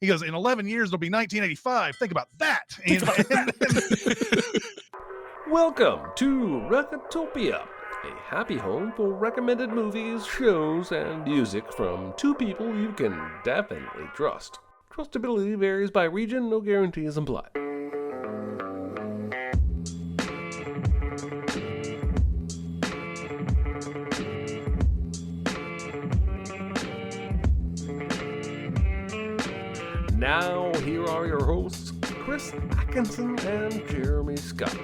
He goes, in 11 years, it'll be 1985. Think about that. Welcome to Recotopia, a happy home for recommended movies, shows, and music from two people you can definitely trust. Trustability varies by region, no guarantees implied. Now, here are your hosts, Chris Atkinson and Jeremy Scott.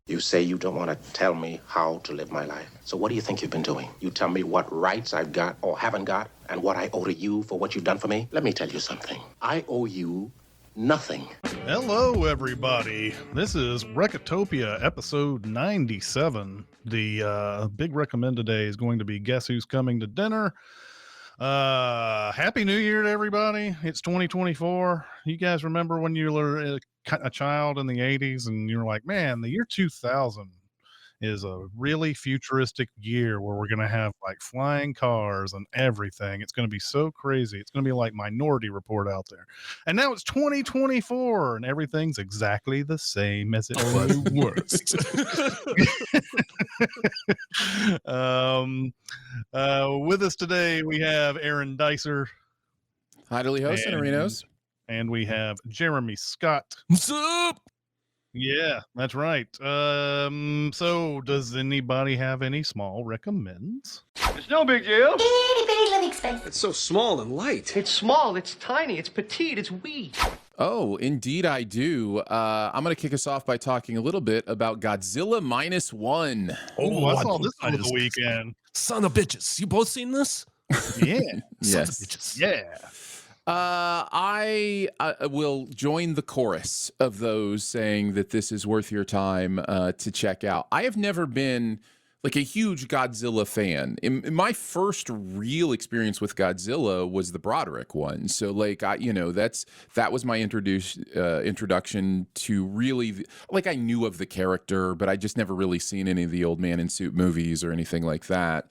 You say you don't want to tell me how to live my life. So what do you think you've been doing? You tell me what rights I've got or haven't got and what I owe to you for what you've done for me? Let me tell you something. I owe you nothing. Hello, everybody. This is Recotopia, episode 97. The big recommend today is going to be Guess Who's Coming to Dinner? Happy New Year to everybody. It's 2024. You guys remember when you were a child in the 80s and you were like, man, the year 2000 is a really futuristic year where we're going to have like flying cars and everything. It's going to be so crazy. It's going to be like Minority Report out there. And now it's 2024 and everything's exactly the same as it was. With us today, we have Aaron Dicer. Hi to Lee and Arenos. And we have Jeremy Scott. What's up? Yeah, that's right. So does anybody have any small recommends? It's no big deal. Itty bitty living space. It's so small and light. It's small, it's tiny, it's petite, it's wee. Oh, indeed I do. I'm going to kick us off by talking a little bit about Godzilla Minus One. Oh, I saw this over the weekend. Son of bitches. You both seen this? Yeah. Yes. Sons of bitches. Yeah. I will join the chorus of those saying that this is worth your time to check out. I have never been like a huge Godzilla fan. In my first real experience with Godzilla was the Broderick one. So like that was my introduction to really I knew of the character, but I just never really seen any of the Old Man in Suit movies or anything like that.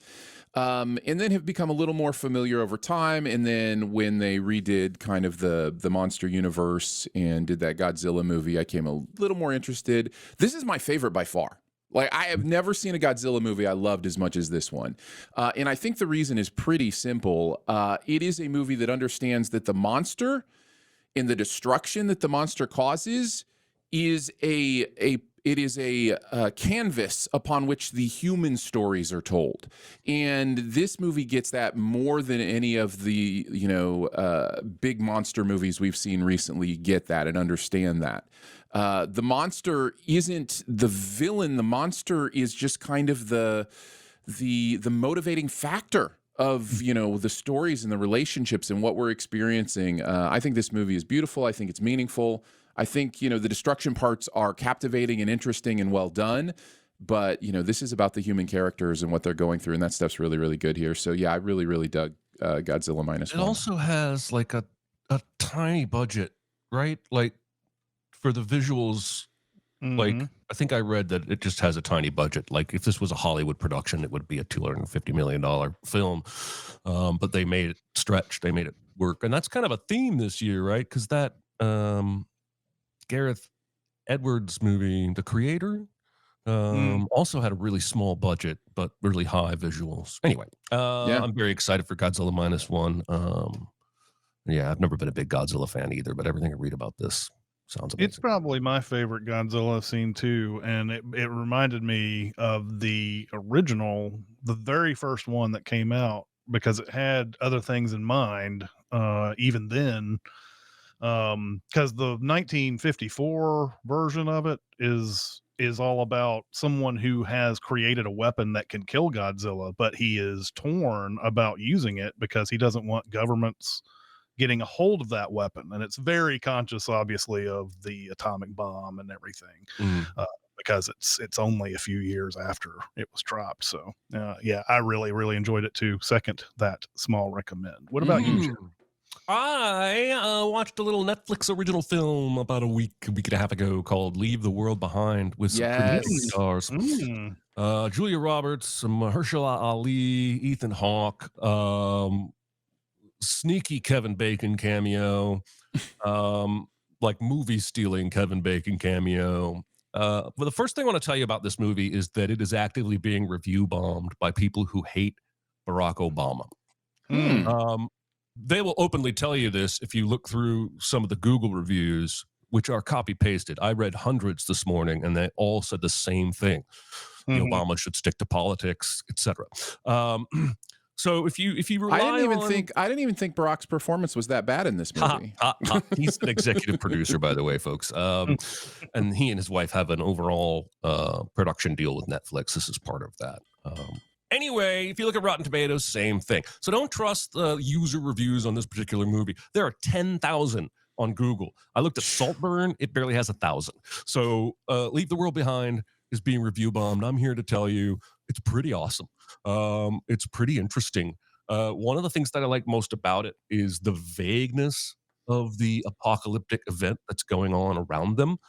And then have become a little more familiar over time. And then when they redid kind of the monster universe and did that Godzilla movie, I came a little more interested. This is my favorite by far. Like, I have never seen a Godzilla movie I loved as much as this one. And I think the reason is pretty simple. It is a movie that understands that the monster and the destruction that the monster causes is a canvas upon which the human stories are told. And this movie gets that more than any of the, big monster movies we've seen recently get that and understand that. The monster isn't the villain. The monster is just kind of the motivating factor of, the stories and the relationships and what we're experiencing. I think this movie is beautiful. I think it's meaningful. I think, the destruction parts are captivating and interesting and well done, but, this is about the human characters and what they're going through, and that stuff's really, really good here. So, yeah, I really, really dug Godzilla Minus One. It also has, like, a tiny budget, right? Like, for the visuals, like, I think I read that it just has a tiny budget. Like, if this was a Hollywood production, it would be a $250 million film, but they made it stretch. They made it work, and that's kind of a theme this year, right? Because that... Gareth Edwards movie, The Creator, also had a really small budget, but really high visuals. Anyway, I'm very excited for Godzilla Minus One. I've never been a big Godzilla fan either, but everything I read about this sounds amazing. It's probably my favorite Godzilla scene too, and it reminded me of the original, the very first one that came out, because it had other things in mind, even then. Because the 1954 version of it is all about someone who has created a weapon that can kill Godzilla, but he is torn about using it because he doesn't want governments getting a hold of that weapon. And it's very conscious, obviously, of the atomic bomb and everything, because it's only a few years after it was dropped. So, I really, really enjoyed it too. Second, that small recommend. What about you, Jeremy? I watched a little Netflix original film about a week and a half ago called Leave the World Behind with some pretty stars. Julia Roberts, Mahershala Ali, Ethan Hawke. sneaky Kevin Bacon cameo, like movie stealing Kevin Bacon cameo. But the first thing I want to tell you about this movie is that it is actively being review bombed by people who hate Barack Obama. They will openly tell you this if you look through some of the Google reviews, which are copy pasted. I read hundreds this morning, and they all said the same thing. Obama should stick to politics, etc. So if you rely I didn't even think Barack's performance was that bad in this movie. He's an executive producer, by the way, folks. And he and his wife have an overall production deal with Netflix. This is part of that. Anyway, if you look at Rotten Tomatoes, same thing. So don't trust the user reviews on this particular movie. There are 10,000 on Google. I looked at Saltburn. It barely has 1,000. So Leave the World Behind is being review bombed. I'm here to tell you it's pretty awesome. It's pretty interesting. One of the things that I like most about it is the vagueness of the apocalyptic event that's going on around them.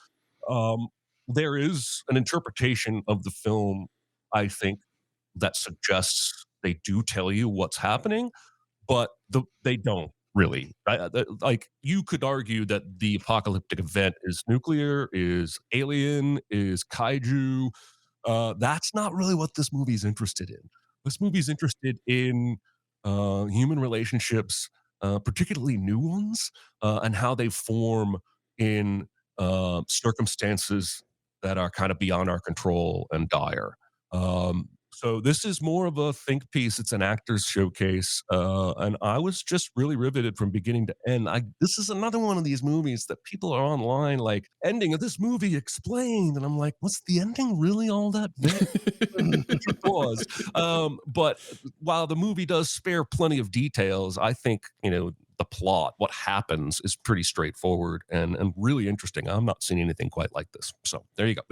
There is an interpretation of the film, I think, that suggests they do tell you what's happening, but they don't really. Like, you could argue that the apocalyptic event is nuclear, is alien, is kaiju. That's not really what this movie is interested in. This movie is interested in human relationships, particularly new ones, and how they form in circumstances that are kind of beyond our control and dire. So this is more of a think piece. It's an actor's showcase. And I was just really riveted from beginning to end. This is another one of these movies that people are online like, ending of this movie explained. And I'm like, was the ending really all that big? It was. But while the movie does spare plenty of details, I think, the plot, what happens, is pretty straightforward and really interesting. I'm not seeing anything quite like this. So there you go.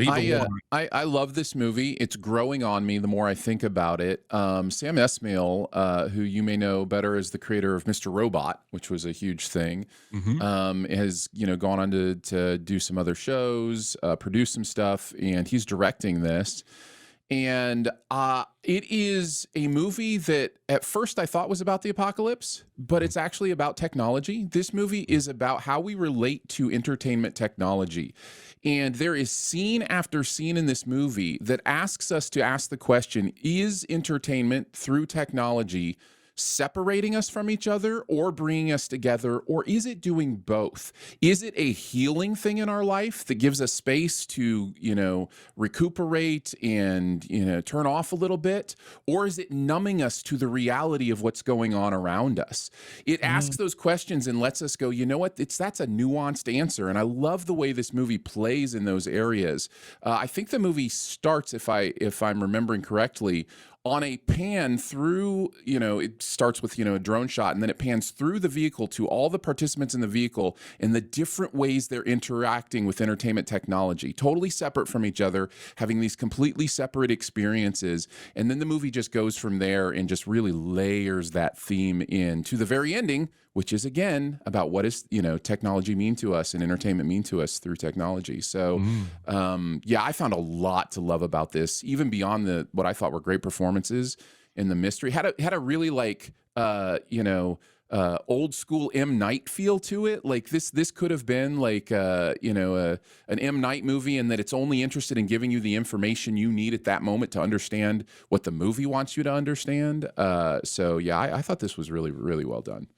I love this movie. It's growing on me the more I think about it. Sam Esmail, who you may know better as the creator of Mr. Robot, which was a huge thing, has gone on to do some other shows, produce some stuff, and he's directing this. And it is a movie that at first I thought was about the apocalypse, but it's actually about technology. This movie is about how we relate to entertainment technology. And there is scene after scene in this movie that asks us to ask the question, is entertainment through technology separating us from each other or bringing us together, or is it doing both? Is it a healing thing in our life that gives us space to, recuperate and, turn off a little bit? Or is it numbing us to the reality of what's going on around us? It asks those questions and lets us go, you know what? That's a nuanced answer. And I love the way this movie plays in those areas. I think the movie starts, if I'm remembering correctly, on a pan through, it starts with, a drone shot, and then it pans through the vehicle to all the participants in the vehicle and the different ways they're interacting with entertainment technology, totally separate from each other, having these completely separate experiences. And then the movie just goes from there and just really layers that theme in to the very ending, which is, again, about what does, technology mean to us and entertainment mean to us through technology. So, I found a lot to love about this, even beyond what I thought were great performances and the mystery. Had a really old school M. Night feel to it. Like this could have been like an M. Night movie, in that it's only interested in giving you the information you need at that moment to understand what the movie wants you to understand. I thought this was really, really well done.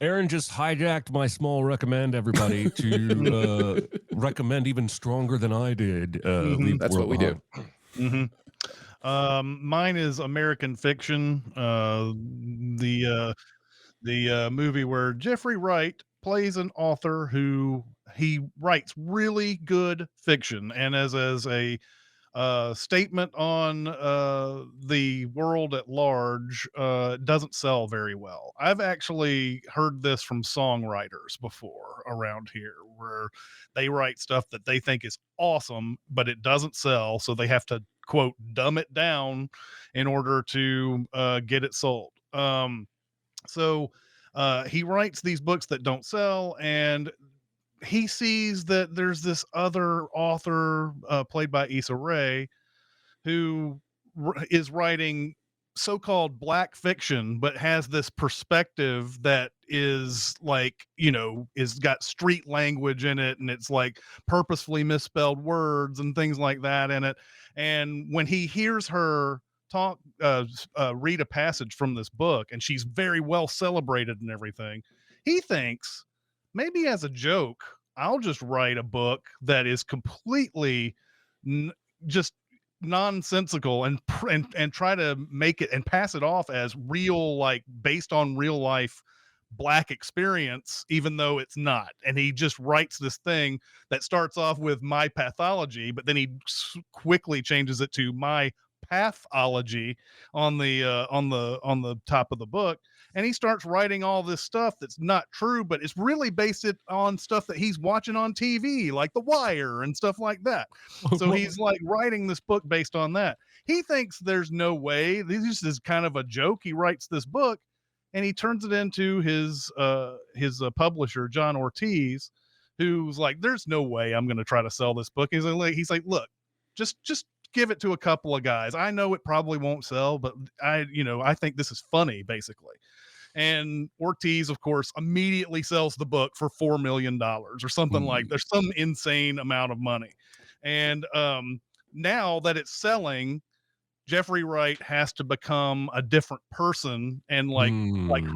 Aaron just hijacked my small recommend, everybody, to recommend even stronger than I did. That's what we do. Mine is American Fiction, the movie where Jeffrey Wright plays an author who he writes really good fiction, and as a statement on the world at large, doesn't sell very well. I've actually heard this from songwriters before around here, where they write stuff that they think is awesome, but it doesn't sell, so they have to, quote, dumb it down in order to get it sold. So he writes these books that don't sell, and he sees that there's this other author played by Issa Rae who is writing so-called black fiction, but has this perspective that is like, you know, is got street language in it, and it's like purposefully misspelled words and things like that in it. And when he hears her talk, read a passage from this book, and she's very well celebrated and everything, he thinks maybe as a joke, I'll just write a book that is completely just nonsensical, and try to make it and pass it off as real, like based on real life black experience, even though it's not. And he just writes this thing that starts off with my pathology, but then he quickly changes it to my pathology on the top of the book. And he starts writing all this stuff that's not true, but it's really based it on stuff that he's watching on TV, like The Wire and stuff like that. So he's like writing this book based on that. He thinks there's no way. This is kind of a joke. He writes this book, and he turns it into his publisher, John Ortiz, who's like, "There's no way I'm going to try to sell this book." He's like, "Look, just give it to a couple of guys. I know it probably won't sell, but I think this is funny, basically." And Ortiz, of course, immediately sells the book for $4 million or something. Like there's some insane amount of money. And now that it's selling, Jeffrey Wright has to become a different person and like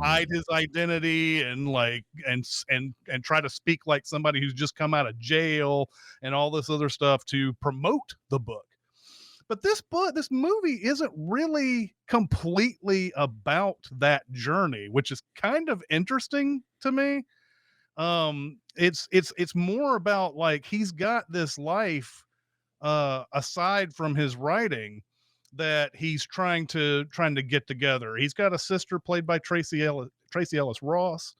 hide his identity and and try to speak like somebody who's just come out of jail and all this other stuff to promote the book. But this movie isn't really completely about that journey, which is kind of interesting to me. It's more about like he's got this life aside from his writing that he's trying to get together. He's got a sister played by Tracy Ellis Ross.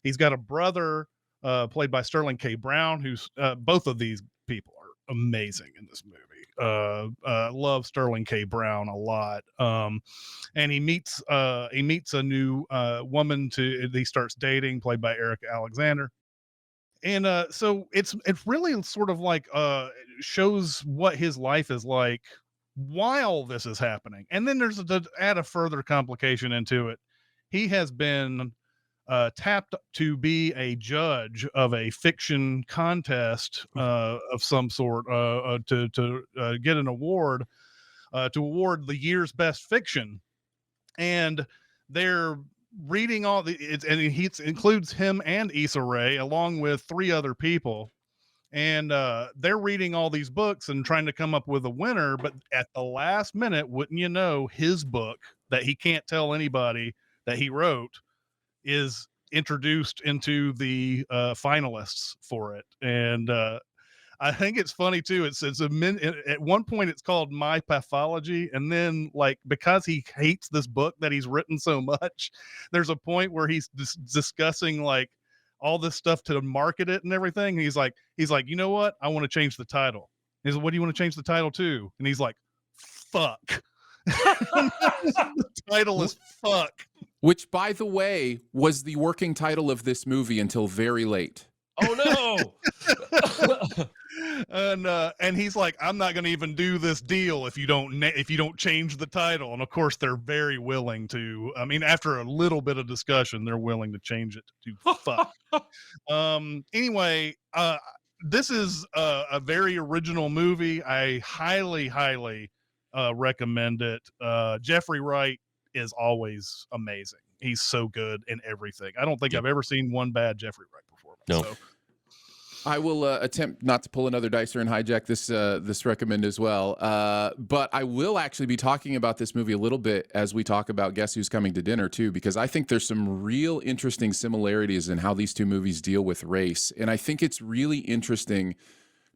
He's got a brother played by Sterling K. Brown, who's both of these people are amazing in this movie. Love Sterling K. Brown a lot. And he meets a new woman he starts dating, played by Erica Alexander. And so it's really sort of like shows what his life is like while this is happening. And then to add a further complication into it, he has been tapped to be a judge of a fiction contest of some sort to get an award, to award the year's best fiction. And they're reading all and he includes him and Issa Rae along with 3 other people. And they're reading all these books and trying to come up with a winner. But at the last minute, wouldn't you know, his book that he can't tell anybody that he wrote is introduced into the finalists for it. And I think it's funny too. At one point it's called My Pathology, and then like because he hates this book that he's written so much, there's a point where he's discussing like all this stuff to market it and everything. And he's like, you know what? I want to change the title. He's like, what do you want to change the title to? And he's like, fuck. The title is fuck. Which, by the way, was the working title of this movie until very late. Oh no. And he's like, I'm not going to even do this deal if you don't change the title. And of course they're very willing to. I mean, after a little bit of discussion, they're willing to change it to fuck. Anyway, this is a very original movie. I highly recommend it. Jeffrey Wright is always amazing. He's so good in everything. I don't think I've ever seen one bad Jeffrey Wright performance. No. So. I will attempt not to pull another dicer and hijack this recommend as well. But I will actually be talking about this movie a little bit as we talk about Guess Who's Coming to Dinner too, because I think there's some real interesting similarities in how these two movies deal with race. And I think it's really interesting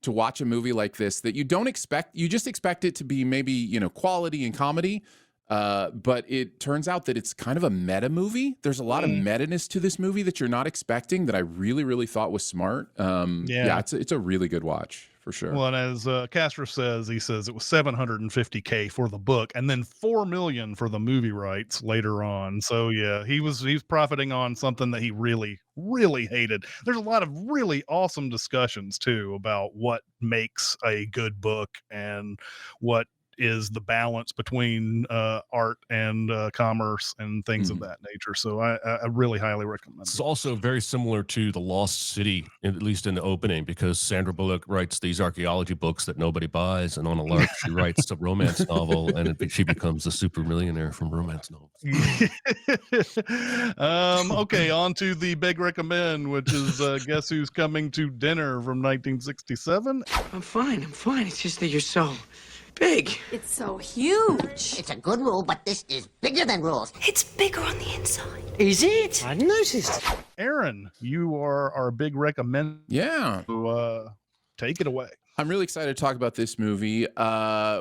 to watch a movie like this that you don't expect. You just expect it to be maybe, quality and comedy. But it turns out that it's kind of a meta movie. There's a lot of meta-ness to this movie that you're not expecting that I really, really thought was smart. It's a really good watch for sure. Well, and as Castro says, he says it was $750K for the book and then $4 million for the movie rights later on. So yeah, he's profiting on something that he really, really hated. There's a lot of really awesome discussions too about what makes a good book and what is the balance between art and commerce and things of that nature. So I really highly recommend It's it. also very similar to The Lost City, at least in the opening, because Sandra Bullock writes these archaeology books that nobody buys, and on a lark, she writes a romance novel, and she becomes a super millionaire from romance novels. Okay, on to the big recommend, which is Guess Who's Coming to Dinner from 1967. I'm fine. It's just that you're so big. It's so huge. It's a good rule, but this is bigger than rules. It's bigger on the inside. Is it? I noticed. Aaron, you are our big recommend. Yeah. So, take it away. I'm really excited to talk about this movie.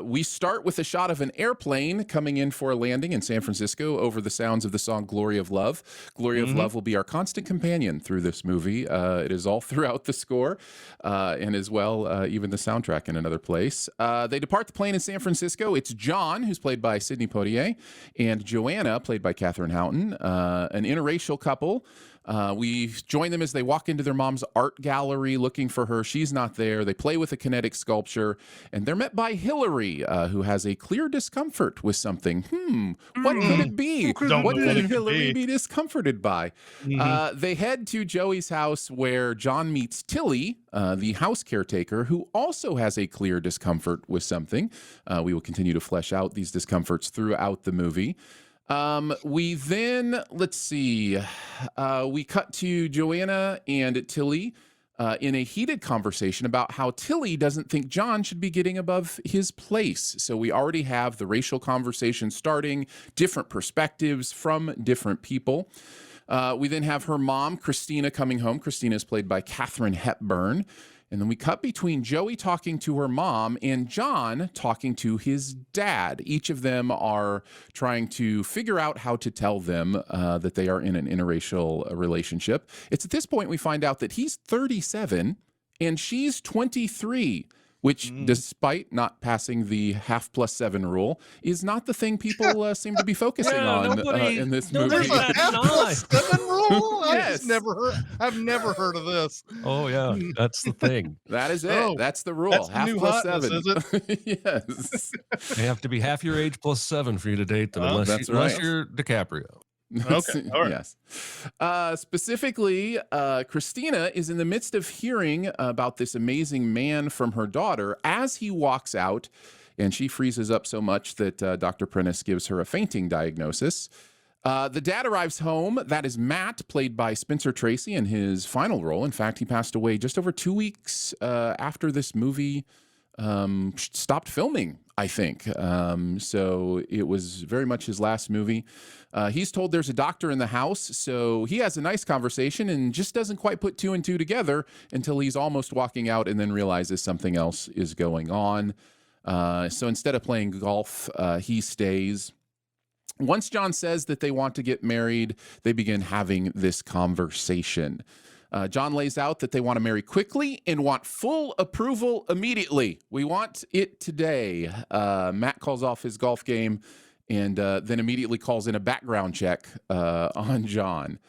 We start with a shot of an airplane coming in for a landing in San Francisco over the sounds of the song Glory of Love. Glory of Love will be our constant companion through this movie. It is all throughout the score and as well even the soundtrack in another place. They depart the plane in San Francisco. It's John, who's played by Sidney Poitier, and Joanna, played by Catherine Houghton, an interracial couple. We join them as they walk into their mom's art gallery looking for her. She's not there. They play with a kinetic sculpture, and they're met by Hillary, who has a clear discomfort with something. What could it be? What could Hillary be discomforted by? They head to Joey's house where John meets Tilly, the house caretaker, who also has a clear discomfort with something. We will continue to flesh out these discomforts throughout the movie. We then, let's see, we cut to Joanna and Tilly in a heated conversation about how Tilly doesn't think John should be getting above his place. So we already have the racial conversation starting, different perspectives from different people. We then have her mom, Christina, coming home. Christina is played by Katharine Hepburn. And then we cut between Joey talking to her mom and John talking to his dad. Each of them are trying to figure out how to tell them that they are in an interracial relationship. It's at this point we find out that he's 37 and she's 23. Which, despite not passing the half plus 7 rule, is not the thing people seem to be focusing on in this movie. There's a half plus 7 rule? Yes. I've never heard of this. Oh, yeah, that's the thing. That is it. Oh, that's the rule. that's half new plus hotness, 7. is it? Yes. They have to be half your age plus 7 for you to date them, Oh, unless you're DiCaprio. Okay, all right. Yes. Specifically, Christina is in the midst of hearing about this amazing man from her daughter as he walks out, and she freezes up so much that Dr. Prentice gives her a fainting diagnosis. The dad arrives home. That is Matt, played by Spencer Tracy in his final role. In fact, he passed away just over 2 weeks after this movie stopped filming, I think. So it was very much his last movie. He's told there's a doctor in the house, so he has a nice conversation and just doesn't quite put 2 and 2 together until he's almost walking out and then realizes something else is going on. So instead of playing golf, he stays. Once John says that they want to get married, they begin having this conversation. John lays out that they want to marry quickly and want full approval immediately. We want it today. Matt calls off his golf game and then immediately calls in a background check on John.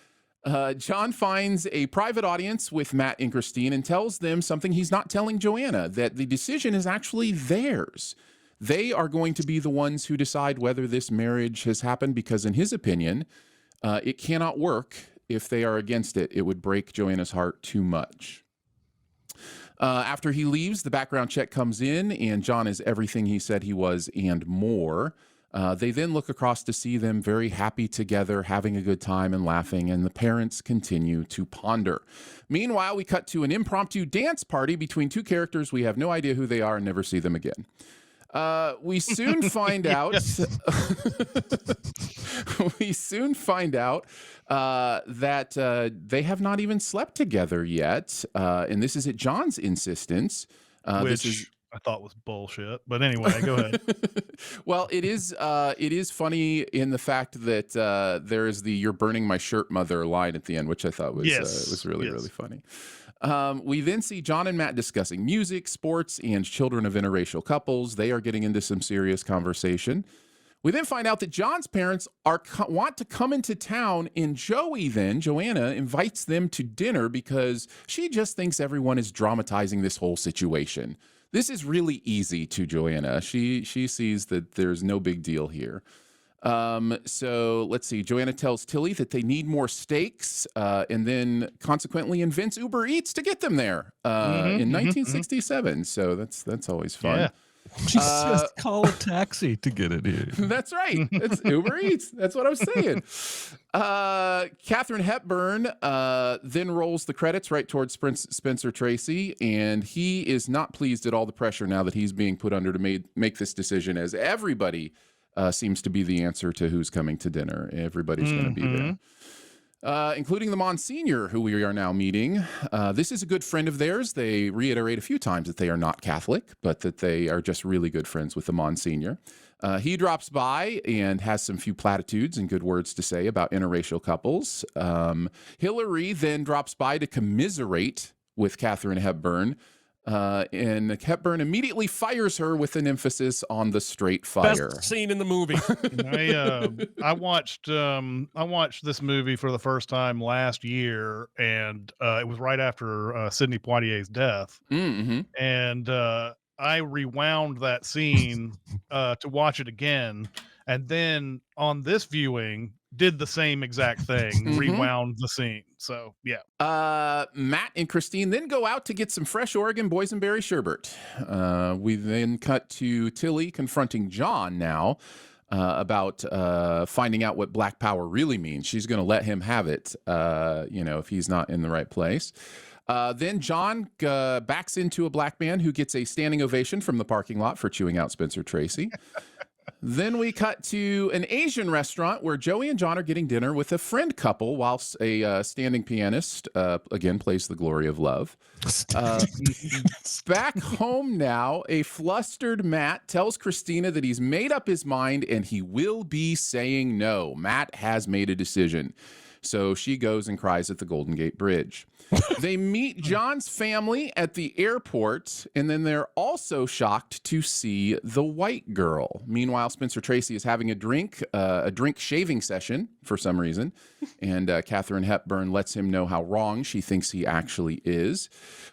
John finds a private audience with Matt and Christine and tells them something he's not telling Joanna, that the decision is actually theirs. They are going to be the ones who decide whether this marriage has happened because, in his opinion, it cannot work. If they are against it, it would break Joanna's heart too much. After he leaves, the background check comes in, and John is everything he said he was and more. They then look across to see them very happy together, having a good time and laughing, and the parents continue to ponder. Meanwhile, we cut to an impromptu dance party between 2 characters. We have no idea who they are and never see them again. We soon find out. We soon find out that they have not even slept together yet, and this is at John's insistence. Which I thought was bullshit, but anyway, go ahead. Well, it is funny in the fact that there is the "You're burning my shirt, mother" line at the end, which I thought was really funny. We then see John and Matt discussing music, sports, and children of interracial couples. They are getting into some serious conversation. We then find out that John's parents want to come into town, and Joanna, invites them to dinner because she just thinks everyone is dramatizing this whole situation. This is really easy to Joanna. She sees that there's no big deal here. So let's see. Joanna tells Tilly that they need more steaks, and then consequently invents Uber Eats to get them there in 1967. So that's always fun. Yeah. She says, call a taxi to get it here. That's right. It's Uber Eats. That's what I was saying. Katharine Hepburn then rolls the credits right towards Spencer Tracy, and he is not pleased at all the pressure now that he's being put under to make this decision, as everybody seems to be the answer to who's coming to dinner. Everybody's going to be there. Including the Monsignor, who we are now meeting. This is a good friend of theirs. They reiterate a few times that they are not Catholic, but that they are just really good friends with the Monsignor. He drops by and has some few platitudes and good words to say about interracial couples. Hillary then drops by to commiserate with Katharine Hepburn. And Hepburn immediately fires her with an emphasis on the straight fire. Best scene in the movie. I watched this movie for the first time last year, and it was right after Sidney Poitier's death. Mm-hmm. And I rewound that scene to watch it again, and then on this viewing did the same exact thing, rewound the scene. So yeah. Matt and Christine then go out to get some fresh Oregon boysenberry sherbet. We then cut to Tilly confronting John now about finding out what Black Power really means. She's going to let him have it, if he's not in the right place. Then John backs into a black man who gets a standing ovation from the parking lot for chewing out Spencer Tracy. Then we cut to an Asian restaurant where Joey and John are getting dinner with a friend couple whilst a standing pianist, again, plays The Glory of Love. Back home now, a flustered Matt tells Christina that he's made up his mind and he will be saying no. Matt has made a decision. So she goes and cries at the Golden Gate Bridge. They meet John's family at the airport, and then they're also shocked to see the white girl. Meanwhile, Spencer Tracy is having a drink shaving session for some reason, and Katharine Hepburn lets him know how wrong she thinks he actually is.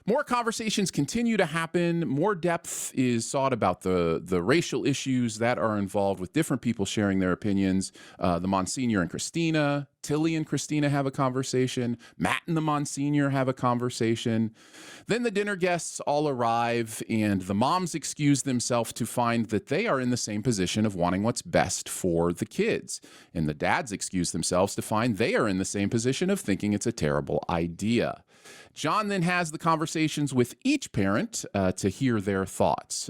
More conversations continue to happen. More depth is sought about the racial issues that are involved with different people sharing their opinions. The Monsignor and Christina, Tilly and Christina have a conversation. Matt and the Monsignor have a conversation. Then the dinner guests all arrive, and the moms excuse themselves to find that they are in the same position of wanting what's best for the kids. And the dads excuse themselves to find they are in the same position of thinking it's a terrible idea. John then has the conversations with each parent to hear their thoughts.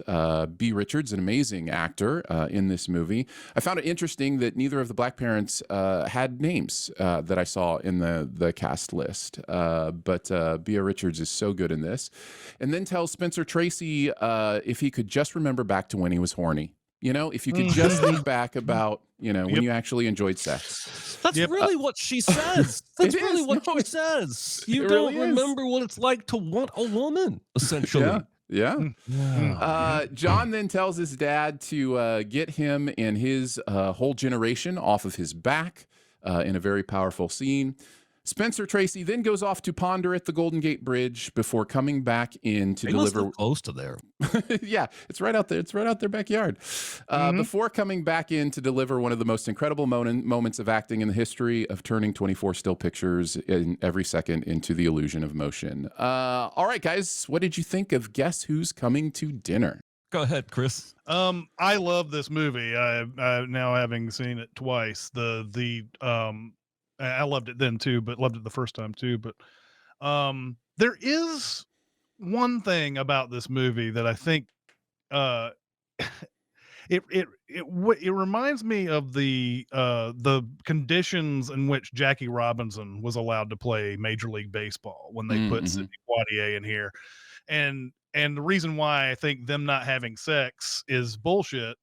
B. Richards, an amazing actor in this movie. I found it interesting that neither of the black parents had names that I saw in the cast list. But B. Richards is so good in this. And then tells Spencer Tracy if he could just remember back to when he was horny. If you could just think back about, when you actually enjoyed sex. That's really what she says. That's really what she says. You don't remember what it's like to want a woman, essentially. Yeah. John then tells his dad to get him and his whole generation off of his back in a very powerful scene. Spencer Tracy then goes off to ponder at the Golden Gate Bridge before coming back in to deliver. Close to there. Yeah, it's right out there. It's right out their backyard. Before coming back in to deliver one of the most incredible moments of acting in the history of turning 24 still pictures in every second into the illusion of motion. All right, guys, what did you think of Guess Who's Coming to Dinner? Go ahead, Chris. I love this movie. I now having seen it twice. I loved it then too, but loved it the first time too. But there is one thing about this movie that I think it reminds me of the conditions in which Jackie Robinson was allowed to play Major League Baseball when they put Sidney Poitier in here, and the reason why I think them not having sex is bullshit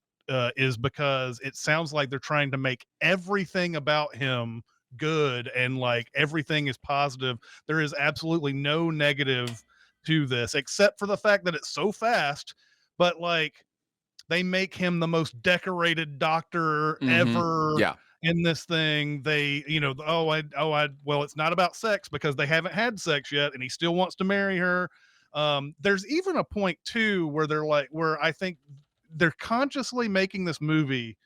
is because it sounds like they're trying to make everything about him good and like everything is positive. There is absolutely no negative to this except for the fact that it's so fast, but like they make him the most decorated doctor ever in this thing. They, well, it's not about sex because they haven't had sex yet and he still wants to marry her. There's even a point too where they're like, where I think they're consciously making this movie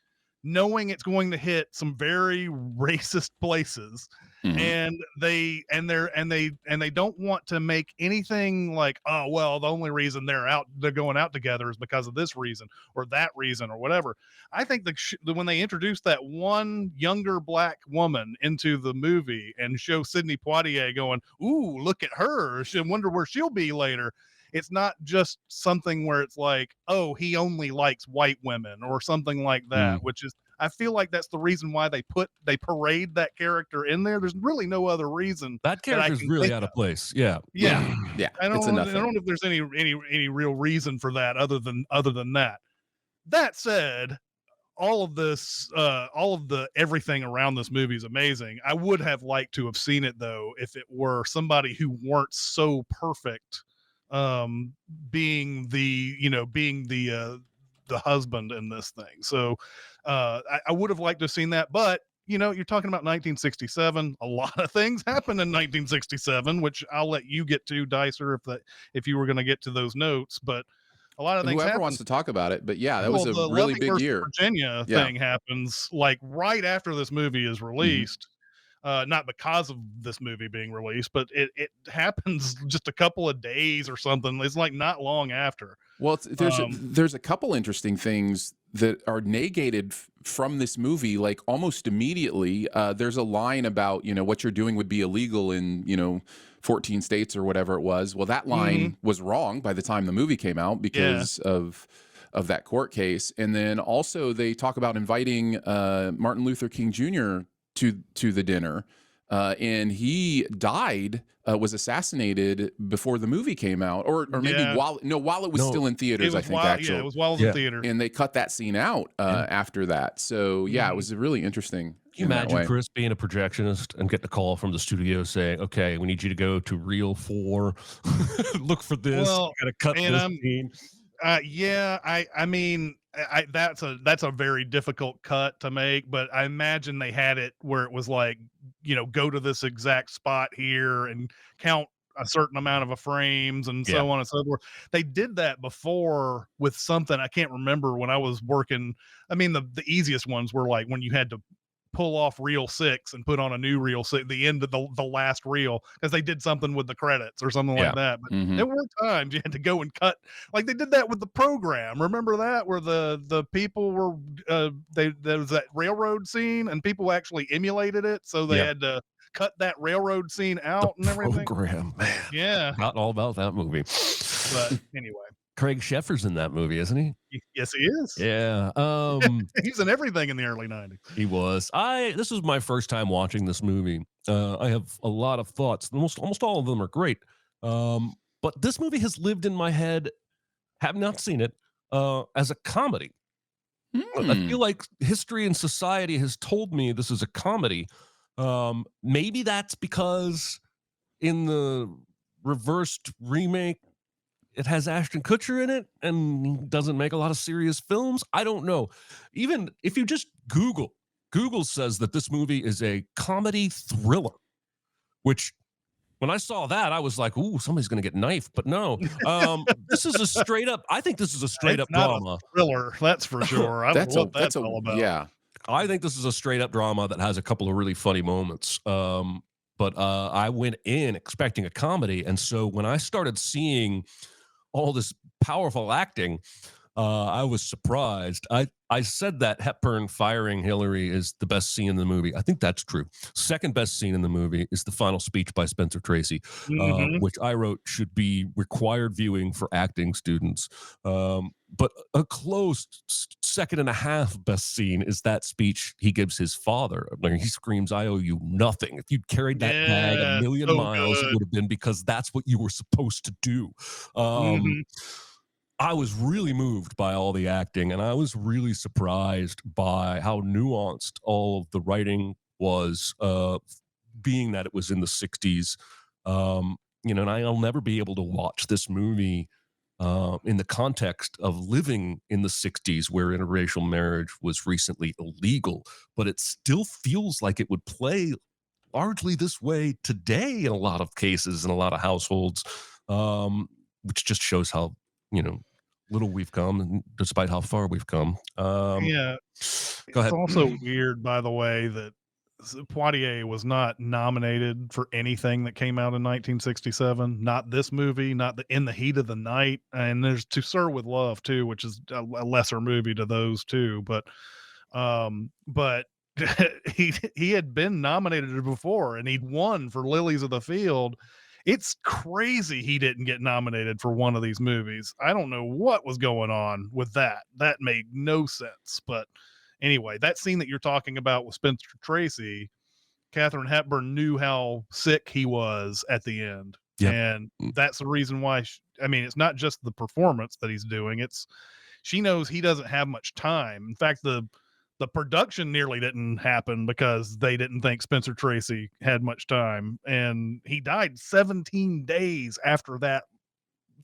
knowing it's going to hit some very racist places, Mhm. and they don't want to make anything like, oh well, the only reason they're going out together is because of this reason or that reason or whatever. I think when they introduced that one younger black woman into the movie and show Sidney Poitier going, ooh, look at her, I wonder where she'll be later. It's not just something where it's like, oh, he only likes white women or something like that, which is, I feel like that's the reason why they parade that character in there. There's really no other reason That that I character's can really think out of. of place. Yeah. Yeah. Yeah, I it's a don't nothing. know if there's any real reason for that other than that. That said, all of the everything around this movie is amazing. I would have liked to have seen it though if it were somebody who weren't so perfect, being the husband in this thing. So I would have liked to have seen that, but you're talking about 1967. A lot of things happened in 1967, which I'll let you get to, Dicer, if you were going to get to those notes. But a lot of things Whoever happened. wants to talk about it, but yeah, that was Well, a the really Loving big versus year. Virginia Yeah. thing happens like right after this movie is released. Not because of this movie being released, but it happens just a couple of days or something. It's like not long after. Well, there's a couple interesting things that are negated from this movie, like almost immediately. There's a line about what you're doing would be illegal in 14 states or whatever it was. Well, that line was wrong by the time the movie came out because of that court case. And then also they talk about inviting Martin Luther King Jr. to the dinner, and he died. Was assassinated before the movie came out, or maybe while it was still in theaters. I think actually, it was while it was in theater, and they cut that scene out after that. So yeah, it was really interesting. Can you imagine Chris being a projectionist and getting a call from the studio saying, "Okay, we need you to go to reel 4, look for this. Well, you gotta cut this scene." Yeah, I mean, that's a very difficult cut to make, but I imagine they had it where it was like, go to this exact spot here and count a certain amount of frames and so on and so forth. They did that before with something I can't remember when I was working. I mean, the easiest ones were like when you had to pull off reel 6 and put on a new reel 6, the end of the last reel, because they did something with the credits or something like that. But there were times you had to go and cut, like they did that with the program. Remember that, where the people were there was that railroad scene and people actually emulated it, so they had to cut that railroad scene out and everything. Program, man. Yeah, Not all about that movie. but anyway, Craig Sheffer's in that movie, isn't he? Yes, he is. Yeah. He's in everything in the early 90s. He was. This was my first time watching this movie. I have a lot of thoughts. Almost all of them are great. But this movie has lived in my head, have not seen it, as a comedy. I feel like history and society has told me this is a comedy. Maybe that's because in the reversed remake, it has Ashton Kutcher in it and he doesn't make a lot of serious films. I don't know. Even if you just Google says that this movie is a comedy thriller, which when I saw that, I was like, ooh, somebody's going to get knifed. But no, this is a straight up, I think this is a straight up drama. Thriller, that's for sure. I don't know what that's all about. Yeah. I think this is a straight up drama that has a couple of really funny moments. But I went in expecting a comedy. And so when I started seeing all this powerful acting, I was surprised. I said that Hepburn firing Hillary is the best scene in the movie. I think that's true. Second best scene in the movie is the final speech by Spencer Tracy, which I wrote should be required viewing for acting students. But a close second and a half best scene is that speech he gives his father. I mean, he screams, "I owe you nothing. If you'd carried that bag a million miles, it would have been because that's what you were supposed to do." I was really moved by all the acting, and I was really surprised by how nuanced all of the writing was, being that it was in the 60s. And I'll never be able to watch this movie in the context of living in the 60s where interracial marriage was recently illegal, but it still feels like it would play largely this way today in a lot of cases, in a lot of households. which just shows how, little we've come, and despite how far we've come. Yeah. Go ahead. It's also weird, by the way, that Poitier was not nominated for anything that came out in 1967. Not this movie, not In the Heat of the Night, and there's To Sir with Love too, which is a lesser movie to those two. But he had been nominated before, and he'd won for Lilies of the Field. It's crazy he didn't get nominated for one of these movies. I don't know what was going on with that. That made no sense. But anyway, that scene that you're talking about with Spencer Tracy, Katharine Hepburn knew how sick he was at the end. Yep. And that's the reason why, it's not just the performance that he's doing. She knows he doesn't have much time. In fact, the production nearly didn't happen because they didn't think Spencer Tracy had much time. And he died 17 days after that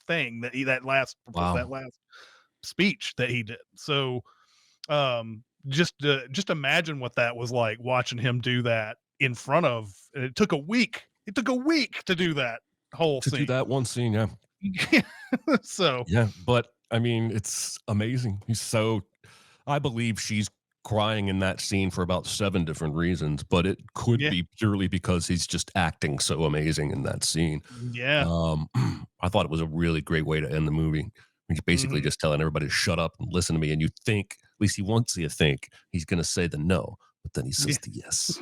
thing that last speech that he did. So, just imagine what that was like, watching him do that in front of. It took a week to do that whole scene. Do that one scene. Yeah. So yeah, but it's amazing. I believe she's crying in that scene for about 7 different reasons, but it could be purely because he's just acting so amazing in that scene. Yeah. I thought it was a really great way to end the movie. He's basically just telling everybody to shut up and listen to me. And you think, at least he wants you to think, he's going to say the no, but then he says the yes.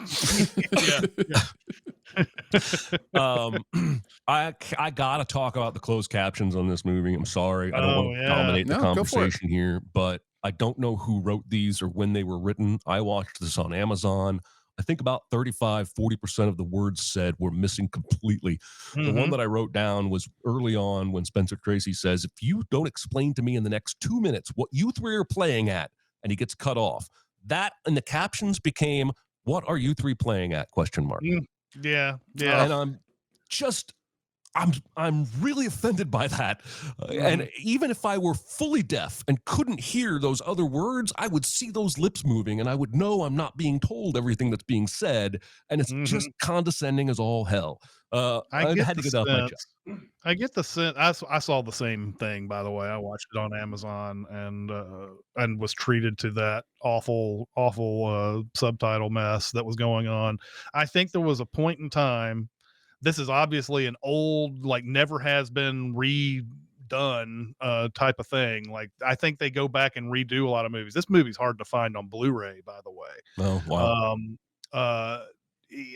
I gotta talk about the closed captions on this movie. I'm sorry, I don't want to dominate the conversation here, but I don't know who wrote these or when they were written. I watched this on Amazon. I think about 35-40% of the words said were missing completely. The one that I wrote down was early on when Spencer Tracy says, "If you don't explain to me in the next 2 minutes what you three are playing at," and he gets cut off. That in the captions became, "What are you three playing at?" ? Yeah. And I'm really offended by that. And even if I were fully deaf and couldn't hear those other words, I would see those lips moving and I would know I'm not being told everything that's being said. And it's just condescending as all hell. I had to get off my chest. I get the sense. I saw the same thing, by the way. I watched it on Amazon and was treated to that awful subtitle mess that was going on. I think there was a point in time. This is obviously an old, like, never has been redone type of thing. Like, I think they go back and redo a lot of movies. This movie's hard to find on Blu-ray, by the way. Oh, wow.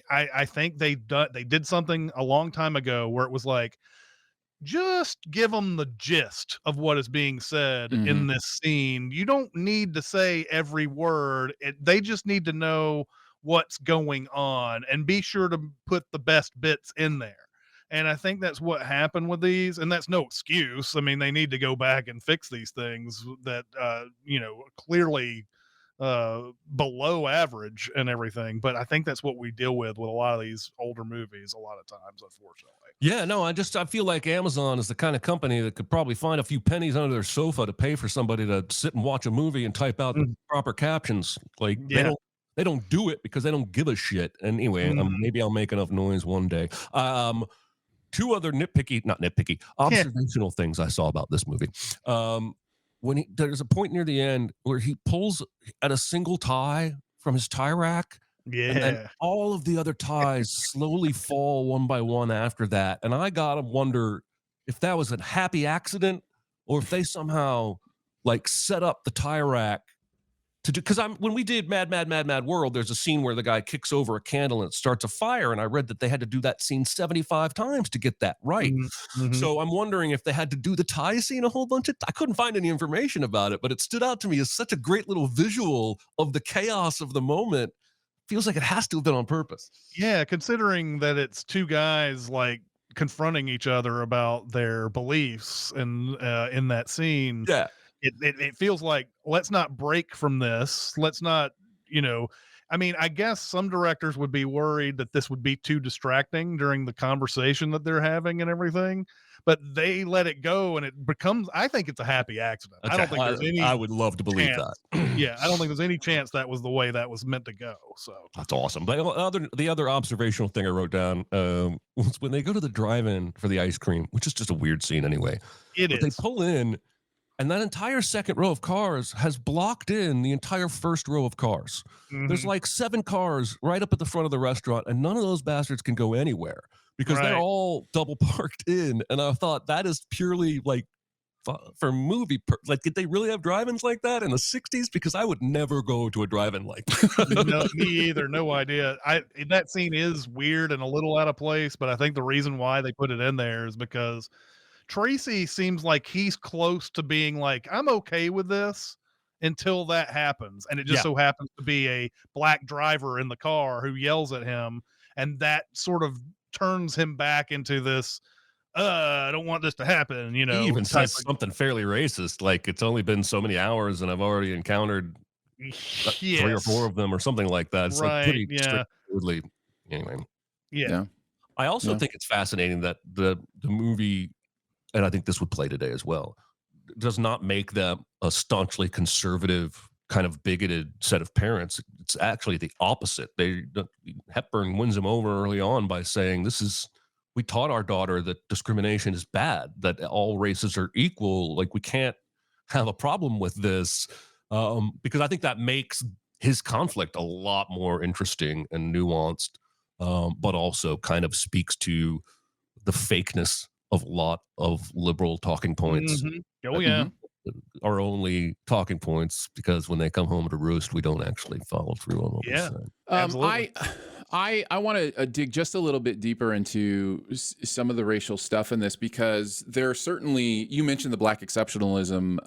I think they did something a long time ago where it was like, just give them the gist of what is being said in this scene. You don't need to say every word. They just need to know what's going on and be sure to put the best bits in there. And I think that's what happened with these, and that's no excuse. I mean, they need to go back and fix these things that clearly below average and everything. But I think that's what we deal with a lot of these older movies a lot of times, unfortunately. Yeah, no, I feel like Amazon is the kind of company that could probably find a few pennies under their sofa to pay for somebody to sit and watch a movie and type out the proper captions. Like, they don't do it because they don't give a shit. Anyway, maybe I'll make enough noise one day. 2 other observational things I saw about this movie. When there's a point near the end where he pulls at a single tie from his tie rack. Yeah. And then all of the other ties slowly fall one by one after that. And I gotta wonder if that was a happy accident or if they somehow like set up the tie rack to do, because when we did Mad World, there's a scene where the guy kicks over a candle and it starts a fire, and I read that they had to do that scene 75 times to get that right. So I'm wondering if they had to do the tie scene a whole bunch of. I couldn't find any information about it, but it stood out to me as such a great little visual of the chaos of the moment. Feels like it has to have been on purpose. Yeah, considering that it's 2 guys like confronting each other about their beliefs and in that scene. Yeah. It feels like, let's not break from this. Let's not, I mean, I guess some directors would be worried that this would be too distracting during the conversation that they're having and everything, but they let it go and it becomes, I think it's a happy accident. I don't think there's any I would love to believe chance. that. Yeah, I don't think there's any chance that was the way that was meant to go. So That's awesome. But the other observational thing I wrote down was when they go to the drive-in for the ice cream, which is just a weird scene anyway. it They is. pull in, and that entire second row of cars has blocked in the entire first row of cars. There's Mhm. like 7 cars right up at the front of the restaurant, and none of those bastards can go anywhere because they're Right. all double parked in. And I thought that is purely like for movie, like, did they really have drive-ins like that in the 60s? Because I would never go to a drive-in like that. No, me either. No idea. That scene is weird and a little out of place, but I think the reason why they put it in there is because Tracy seems like he's close to being like, I'm okay with this until that happens. And it just Yeah. so happens to be a black driver in the car who yells at him. And that sort of turns him back into this, I don't want this to happen, you know. He even type says something fairly racist, like it's only been so many hours and I've already encountered of, 3 or 4 yes. of them or something like that. It's like Right, pretty yeah. straightforwardly. Anyway, Yeah. Yeah. I also Yeah. think it's fascinating that the movie, and I think this would play today as well, does not make them a staunchly conservative, kind of bigoted set of parents. It's actually the opposite. Hepburn wins him over early on by saying, we taught our daughter that discrimination is bad, that all races are equal. Like, we can't have a problem with this, because I think that makes his conflict a lot more interesting and nuanced, but also kind of speaks to the fakeness of a lot of liberal talking points. Mhm. Oh, yeah. Are only talking points because when they come home to roost, we don't actually follow through on what Yeah. we say. Absolutely. I want to dig just a little bit deeper into some of the racial stuff in this, because there are certainly, you mentioned the black exceptionalism,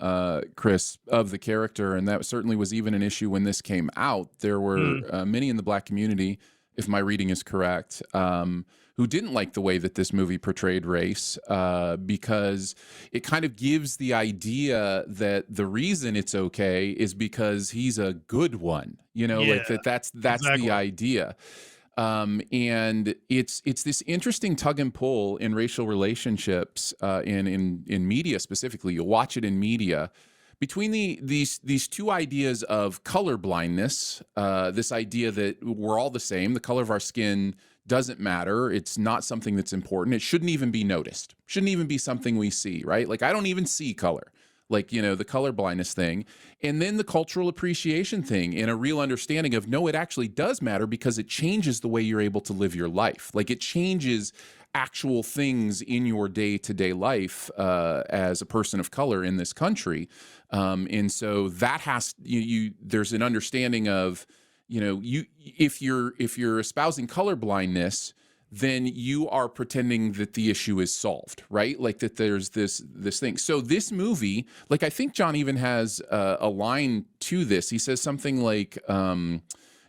Chris, of the character, and that certainly was even an issue when this came out. There were many in the black community, if my reading is correct, who didn't like the way that this movie portrayed race, because it kind of gives the idea that the reason it's okay is because he's a good one, you know, like Yeah, that's exactly. the idea. And it's this interesting tug and pull in racial relationships, in media specifically. You'll watch it in media between these two ideas of color blindness, this idea that we're all the same, the color of our skin doesn't matter, it's not something that's important, it shouldn't even be noticed, shouldn't even be something we see, right? Like, I don't even see color, like, you know, the color blindness thing. And then the cultural appreciation thing, and a real understanding of, no, it actually does matter because it changes the way you're able to live your life. Like, it changes actual things in your day-to-day life as a person of color in this country. And so that has, there's an understanding of, you know, if you're espousing color blindness, then you are pretending that the issue is solved, right? Like, that there's this thing. So this movie, like, I think John even has a line to this. He says something like,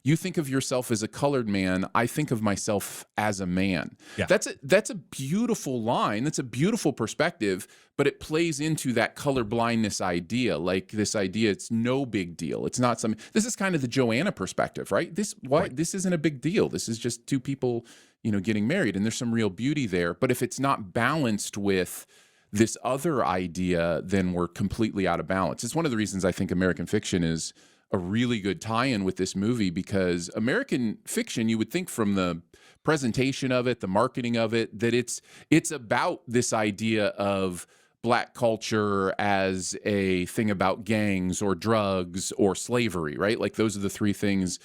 you think of yourself as a colored man, I think of myself as a man. Yeah. That's a beautiful line. That's a beautiful perspective, but it plays into that color blindness idea. Like, this idea, it's no big deal. It's not something. This is kind of the Joanna perspective, right? This isn't a big deal. This is just two people, you know, getting married, and there's some real beauty there. But if it's not balanced with this other idea, then we're completely out of balance. It's one of the reasons I think American Fiction is a really good tie-in with this movie, because American Fiction, you would think from the presentation of it, the marketing of it, that it's about this idea of black culture as a thing about gangs or drugs or slavery, right? Like, those are the three things.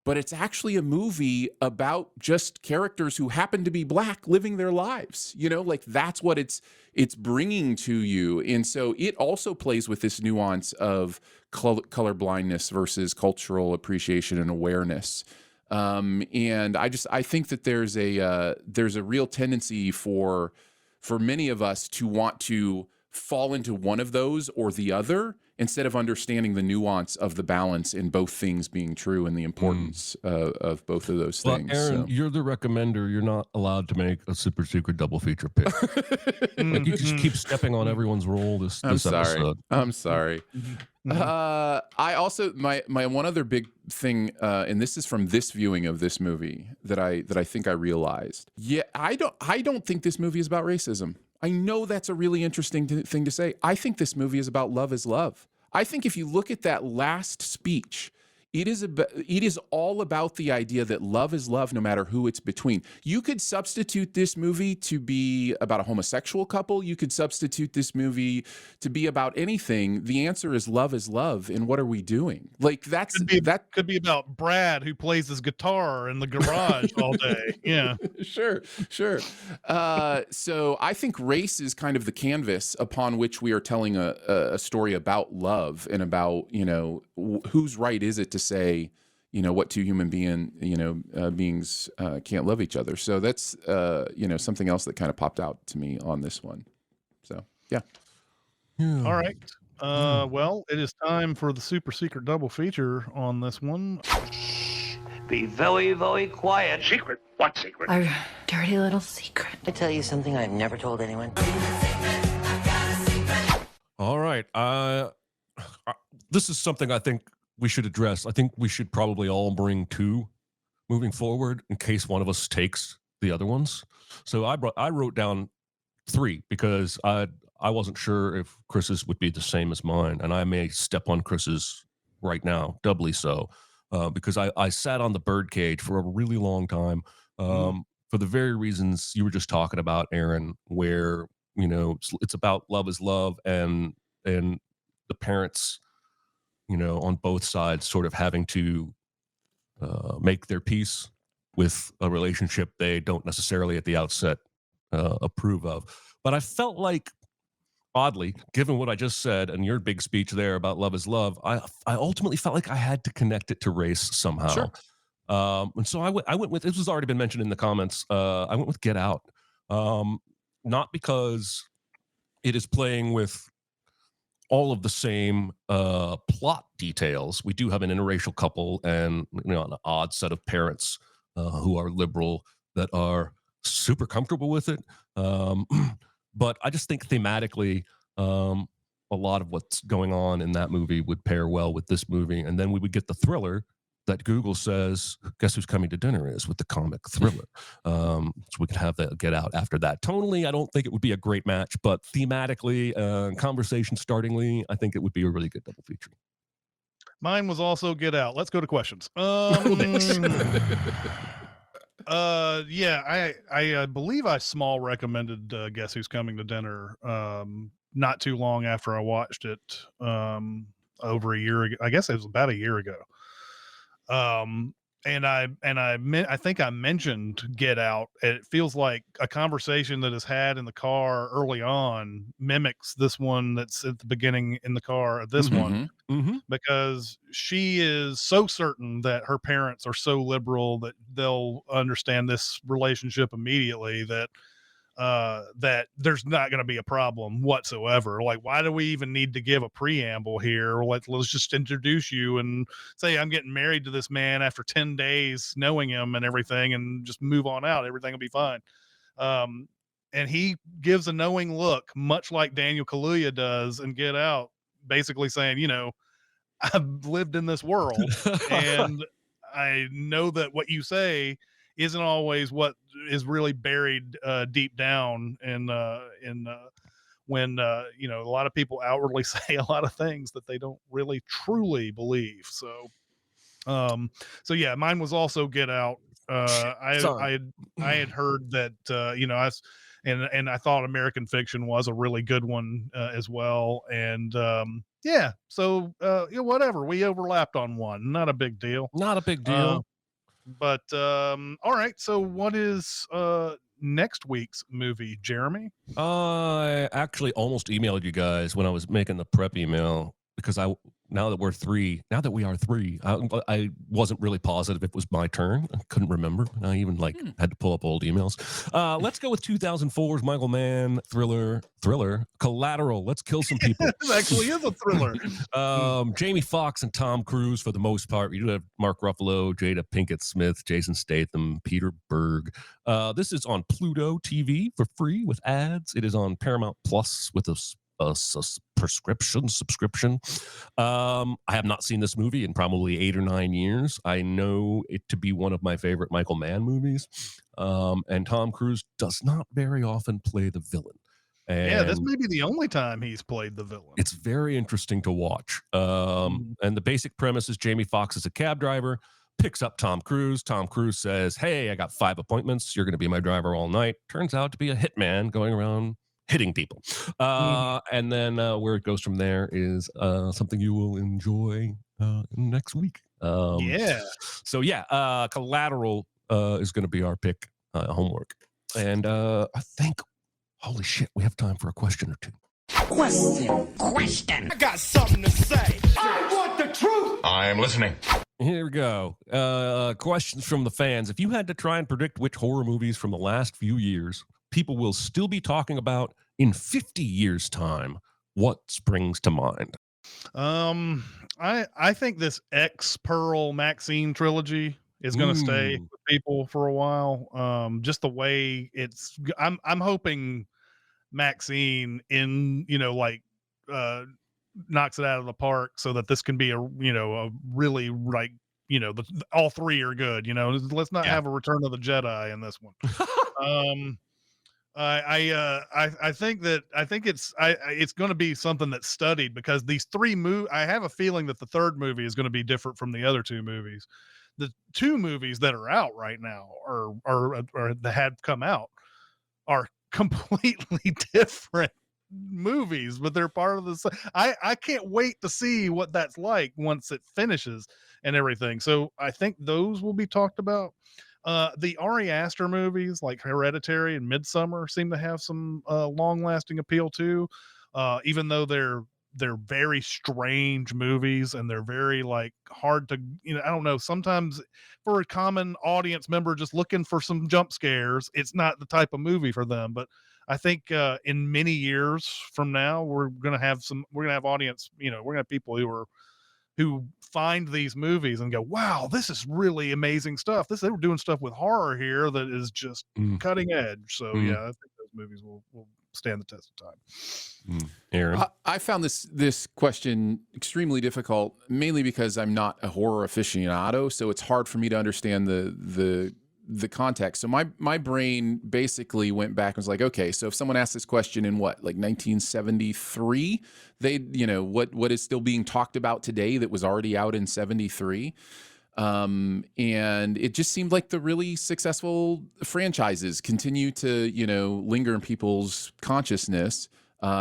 But it's actually a movie about just characters who happen to be black living their lives. You know, like, that's what it's bringing to you. And so it also plays with this nuance of color blindness versus cultural appreciation and awareness. And I think that there's a real tendency for many of us to want to fall into one of those or the other, instead of understanding the nuance of the balance in both things being true and the importance of both of those things. Well, Aaron, you're the recommender. You're not allowed to make a super secret double feature pick. Like, you just keep stepping on everyone's roll this I'm sorry. episode. I'm sorry. I also my one other big thing, and this is from this viewing of this movie that I think I realized. Yeah, I don't think this movie is about racism. I know that's a really interesting thing to say. I think this movie is about love is love. I think if you look at that last speech, it is all about the idea that love is love no matter who it's between. You could substitute this movie to be about a homosexual couple. You could substitute this movie to be about anything. The answer is love, and what are we doing? Like that could be about Brad who plays his guitar in the garage all day. Yeah. Sure. So I think race is kind of the canvas upon which we are telling a story about love and about, whose right is it to say, what two human beings can't love each other. So that's, something else that kind of popped out to me on this one. So, yeah. All right. Well, it is time for the super secret double feature on this one. Be very, very quiet. Secret? What secret? Our dirty little secret. I tell you something I've never told anyone. All right. This is something I think we should address. I think we should probably all bring two moving forward in case one of us takes the other ones. So I wrote down three because I wasn't sure if Chris's would be the same as mine, and I may step on Chris's right now, doubly so, because I sat on the birdcage for a really long time for the very reasons you were just talking about, Aaron, where it's about love is love, and the parents, on both sides sort of having to make their peace with a relationship they don't necessarily at the outset approve of. But I felt like, oddly, given what I just said and your big speech there about love is love, I ultimately felt like I had to connect it to race somehow. Sure. And so I went with, this was already been mentioned in the comments, I went with Get Out. Not because it is playing with all of the same plot details. We do have an interracial couple and an odd set of parents who are liberal that are super comfortable with it. But I just think thematically, a lot of what's going on in that movie would pair well with this movie. And then we would get the thriller that Google says, guess who's coming to dinner is, with the comic thriller. So we could have that Get Out after that. Tonally, I don't think it would be a great match, but thematically, conversation startingly, I think it would be a really good double feature. Mine was also Get Out. Let's go to questions. Yeah, I believe I small recommended Guess Who's Coming to Dinner not too long after I watched it over a year ago. I guess it was about a year ago. And I think I mentioned Get Out. It feels like a conversation that is had in the car early on mimics this one that's at the beginning in the car of this one, because she is so certain that her parents are so liberal that they'll understand this relationship immediately, that that there's not going to be a problem whatsoever. Like, why do we even need to give a preamble here? Let's just introduce you and say, I'm getting married to this man after 10 days knowing him and everything, and just move on out. Everything will be fine. And he gives a knowing look, much like Daniel Kaluuya does in Get Out, basically saying, I've lived in this world and I know that what you say isn't always what is really buried deep down when a lot of people outwardly say a lot of things that they don't really truly believe. So yeah, mine was also Get Out. I had heard that and I thought American Fiction was a really good one as well. And yeah, so whatever, we overlapped on one, not a big deal. But all right, so what is next week's movie, Jeremy? I actually almost emailed you guys when I was making the prep email, because now that we are three, I wasn't really positive it was my turn. I couldn't remember. I even had to pull up old emails. Let's go with 2004's Michael Mann thriller, Collateral. Let's kill some people. It actually is a thriller. Jamie Foxx and Tom Cruise for the most part. You do have Mark Ruffalo, Jada Pinkett Smith, Jason Statham, Peter Berg. This is on Pluto TV for free with ads. It is on Paramount Plus with a subscription. I have not seen this movie in probably 8 or 9 years. I know it to be one of my favorite Michael Mann movies. And Tom Cruise does not very often play the villain. Yeah, this And may be the only time he's played the villain. it's very interesting to watch. And the basic premise is Jamie Foxx is a cab driver, picks up Tom Cruise. Tom Cruise says, "Hey, I got 5 appointments. You're going to be my driver all night." Turns out to be a hitman going around hitting people. And then where it goes from there is something you will enjoy next week. So yeah, Collateral is going to be our pick, homework. And I think, holy shit, we have time for a question or two. Question. I got something to say. I want the truth. I am listening. Here we go. Questions from the fans. If you had to try and predict which horror movies from the last few years people will still be talking about in 50 years' time, what springs to mind? I think this X Pearl Maxine trilogy is going to stay with people for a while. Just the way I'm hoping Maxine knocks it out of the park so that this can be a really all three are good. Let's not have a Return of the Jedi in this one. I think it's going to be something that's studied, because these three I have a feeling that the third movie is going to be different from the other two movies. The two movies that are out right now or that had come out are completely different movies, but they're part of the I can't wait to see what that's like once it finishes and everything. So I think those will be talked about. The Ari Aster movies like Hereditary and Midsummer seem to have some long-lasting appeal too, even though they're very strange movies and they're very hard to, I don't know, sometimes for a common audience member just looking for some jump scares, it's not the type of movie for them. But I think in many years from now, we're gonna have audience, we're gonna have people who find these movies and go, wow, this is really amazing stuff. They were doing stuff with horror here that is just cutting edge. So yeah, I think those movies will stand the test of time. Aaron? I found this question extremely difficult, mainly because I'm not a horror aficionado, so it's hard for me to understand the context. So my brain basically went back and was like, okay, so if someone asked this question in 1973, they, what is still being talked about today that was already out in 73? And it just seemed like the really successful franchises continue to, linger in people's consciousness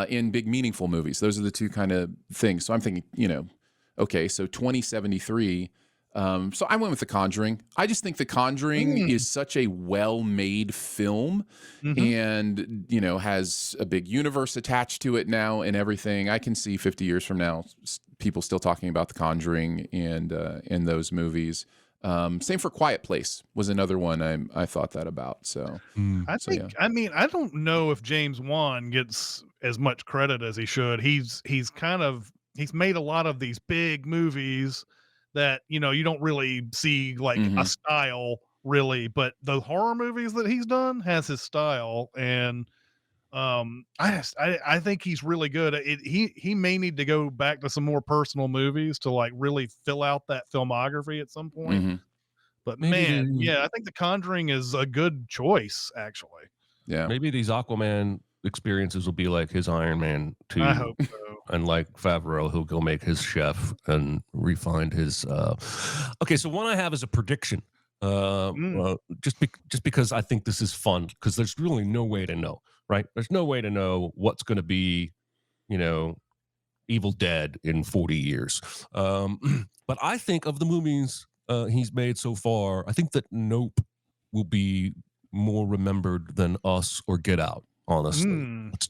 in big, meaningful movies. Those are the two kind of things. So I'm thinking, okay, so 2073. So I went with The Conjuring. I just think The Conjuring is such a well-made film and, has a big universe attached to it now and everything. I can see 50 years from now, people still talking about The Conjuring and in those movies. Same for Quiet Place was another one I thought that about. So I don't know if James Wan gets as much credit as he should. He's made a lot of these big movies that you don't really see a style really, but the horror movies that he's done has his style, and I think he's really good. He may need to go back to some more personal movies to really fill out that filmography at some point. But maybe, I think The Conjuring is a good choice actually. Yeah, maybe these Aquaman experiences will be like his Iron Man 2. I hope so. And like Favreau, he'll go make his chef and refine his. Okay, so one I have is a prediction. Just because I think this is fun, because there's really no way to know, right? There's no way to know what's going to be, Evil Dead in 40 years. But I think of the movies he's made so far, I think that Nope will be more remembered than Us or Get Out. Honestly, it's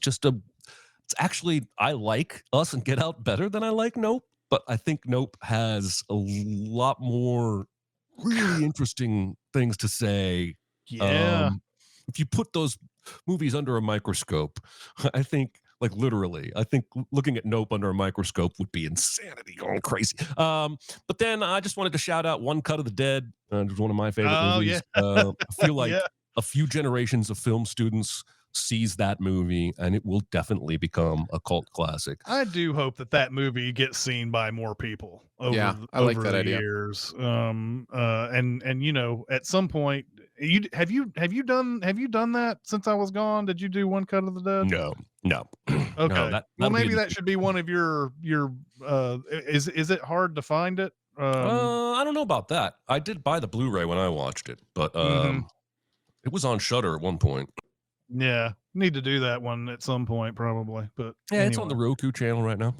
actually, I like Us and Get Out better than I like Nope, but I think Nope has a lot more really interesting things to say. Yeah. If you put those movies under a microscope, I think, literally, I think looking at Nope under a microscope would be insanity, going crazy. But then I just wanted to shout out One Cut of the Dead. It was one of my favorite movies. Yeah. I feel like a few generations of film students sees that movie, and it will definitely become a cult classic. I do hope that movie gets seen by more people over I like over that the idea. years. And you know, at some point, have you done that since I was gone? Did you do One Cut of the Dead? No. Okay. No, Well, maybe be that should be one of your is it hard to find it? I don't know about that. I did buy the Blu-ray when I watched it, but it was on Shudder at one point. Yeah, need to do that one at some point probably. But yeah, it's on the Roku channel right now.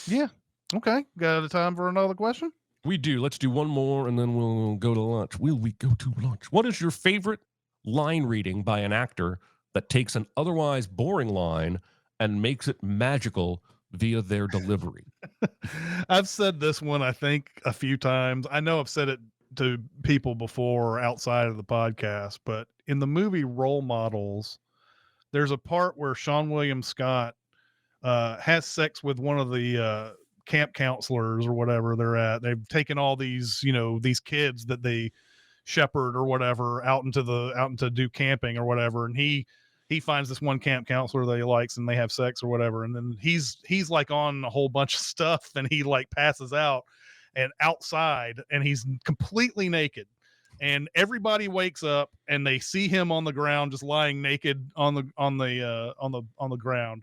Yeah. Okay. Got time for another question? We do. Let's do one more and then we'll go to lunch. Will we go to lunch? What is your favorite line reading by an actor that takes an otherwise boring line and makes it magical via their delivery? I've said this one, I think, a few times. I know I've said it to people before outside of the podcast, but in the movie Role Models, there's a part where Sean William Scott has sex with one of the camp counselors or whatever they're at. They've taken all these, you know, these kids that they shepherd or whatever out into do camping or whatever, and he finds this one camp counselor that he likes, and they have sex or whatever, and then he's like on a whole bunch of stuff, and he like passes out and outside, and he's completely naked, and everybody wakes up and they see him on the ground just lying naked on the ground.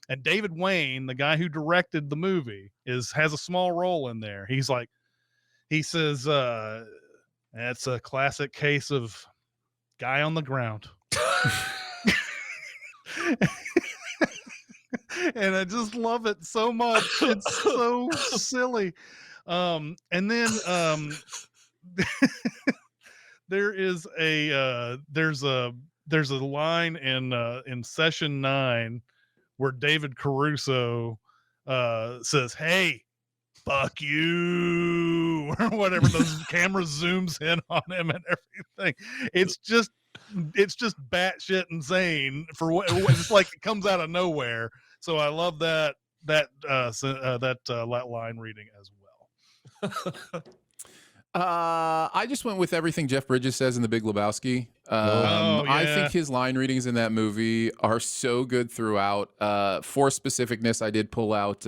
And David Wayne, the guy who directed the movie, has a small role in there. He says that's a classic case of guy on the ground. And I just love it so much. It's so silly. And then there's a line in Session 9 where David Caruso says, "Hey, fuck you," or whatever. The camera zooms in on him and everything. It's just batshit insane for what it's like. It comes out of nowhere. So I love that line reading as well. I just went with everything Jeff Bridges says in The Big Lebowski. Yeah. I think his line readings in that movie are so good throughout. For specificness, I did pull out